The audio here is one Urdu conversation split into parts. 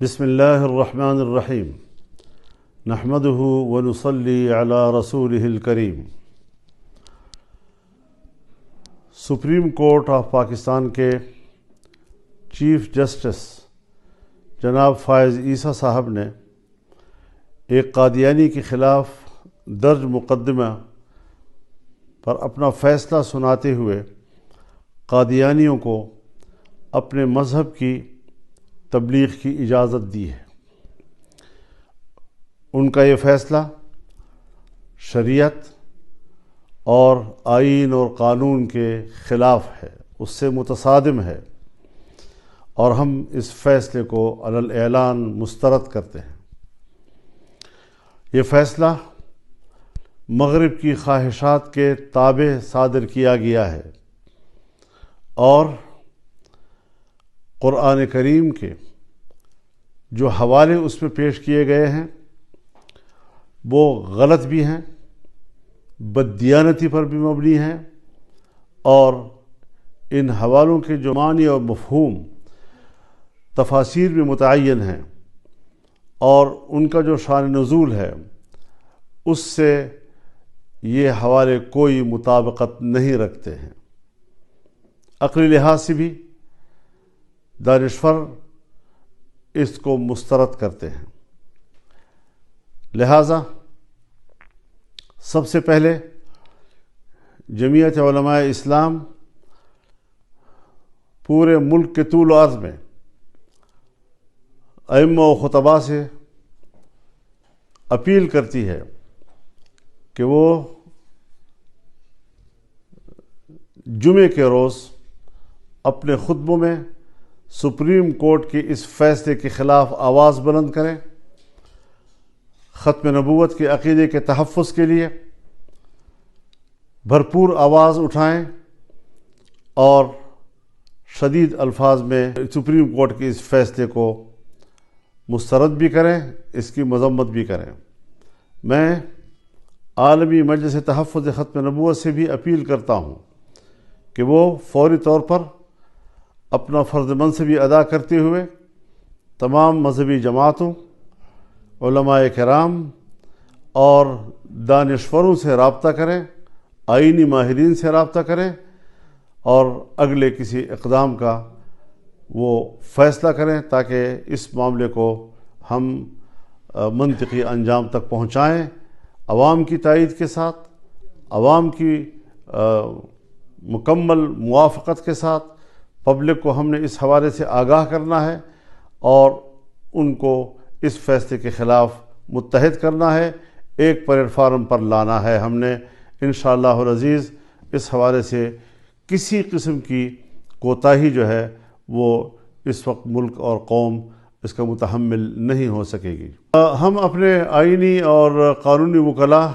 بسم اللہ الرحمن الرحیم نحمدہ ونصلی علی رسولہ الکریم۔ سپریم کورٹ آف پاکستان کے چیف جسٹس جناب فائز عیسیٰ صاحب نے ایک قادیانی کے خلاف درج مقدمہ پر اپنا فیصلہ سناتے ہوئے قادیانیوں کو اپنے مذہب کی تبلیغ کی اجازت دی ہے۔ ان کا یہ فیصلہ شریعت اور آئین اور قانون کے خلاف ہے، اس سے متصادم ہے، اور ہم اس فیصلے کو علی الاعلان مسترد کرتے ہیں۔ یہ فیصلہ مغرب کی خواہشات کے تابع صادر کیا گیا ہے اور قرآن کریم کے جو حوالے اس میں پیش کیے گئے ہیں وہ غلط بھی ہیں، بددیانتی پر بھی مبنی ہیں، اور ان حوالوں کے جو معنی اور مفہوم تفاسیر میں متعین ہیں اور ان کا جو شان نزول ہے اس سے یہ حوالے کوئی مطابقت نہیں رکھتے ہیں۔ عقلی لحاظ سے بھی دانشور اس کو مسترد کرتے ہیں۔ لہذا سب سے پہلے جمعیت علماء اسلام پورے ملک کے طول و عرض میں ائمہ و خطباء سے اپیل کرتی ہے کہ وہ جمعے کے روز اپنے خطبوں میں سپریم کورٹ کے اس فیصلے کے خلاف آواز بلند کریں، ختم نبوت کے عقیدے کے تحفظ کے لیے بھرپور آواز اٹھائیں اور شدید الفاظ میں سپریم کورٹ کے اس فیصلے کو مسترد بھی کریں، اس کی مذمت بھی کریں۔ میں عالمی مجلس تحفظ ختم نبوت سے بھی اپیل کرتا ہوں کہ وہ فوری طور پر اپنا فرض منصبی ادا کرتے ہوئے تمام مذہبی جماعتوں، علماء کرام اور دانشوروں سے رابطہ کریں، آئینی ماہرین سے رابطہ کریں اور اگلے کسی اقدام کا وہ فیصلہ کریں تاکہ اس معاملے کو ہم منطقی انجام تک پہنچائیں، عوام کی تائید کے ساتھ، عوام کی مکمل موافقت کے ساتھ۔ پبلک کو ہم نے اس حوالے سے آگاہ کرنا ہے اور ان کو اس فیصلے کے خلاف متحد کرنا ہے، ایک پلیٹ فارم پر لانا ہے۔ ہم نے انشاءاللہ العزیز اس حوالے سے کسی قسم کی کوتاہی جو ہے وہ اس وقت ملک اور قوم اس کا متحمل نہیں ہو سکے گی۔ ہم اپنے آئینی اور قانونی وکلاء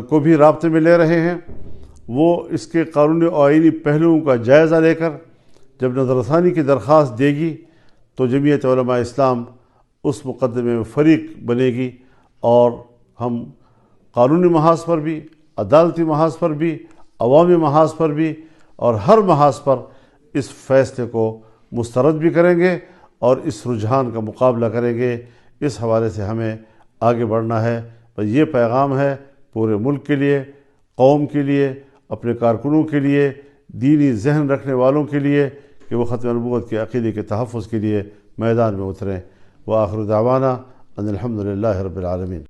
کو بھی رابطے میں لے رہے ہیں، وہ اس کے قانونی اور آئینی پہلوؤں کا جائزہ لے کر جب نظر ثانی کی درخواست دے گی تو جمعیت علماء اسلام اس مقدمے میں فریق بنے گی، اور ہم قانونی محاذ پر بھی، عدالتی محاذ پر بھی، عوامی محاذ پر بھی اور ہر محاذ پر اس فیصلے کو مسترد بھی کریں گے اور اس رجحان کا مقابلہ کریں گے۔ اس حوالے سے ہمیں آگے بڑھنا ہے۔ یہ پیغام ہے پورے ملک کے لیے، قوم کے لیے، اپنے کارکنوں کے لیے، دینی ذہن رکھنے والوں کے لیے کہ وہ ختم نبوت کے عقیدے کے تحفظ کے لیے میدان میں اتریں۔ وآخر دعوانا ان الحمد للہ رب العالمین۔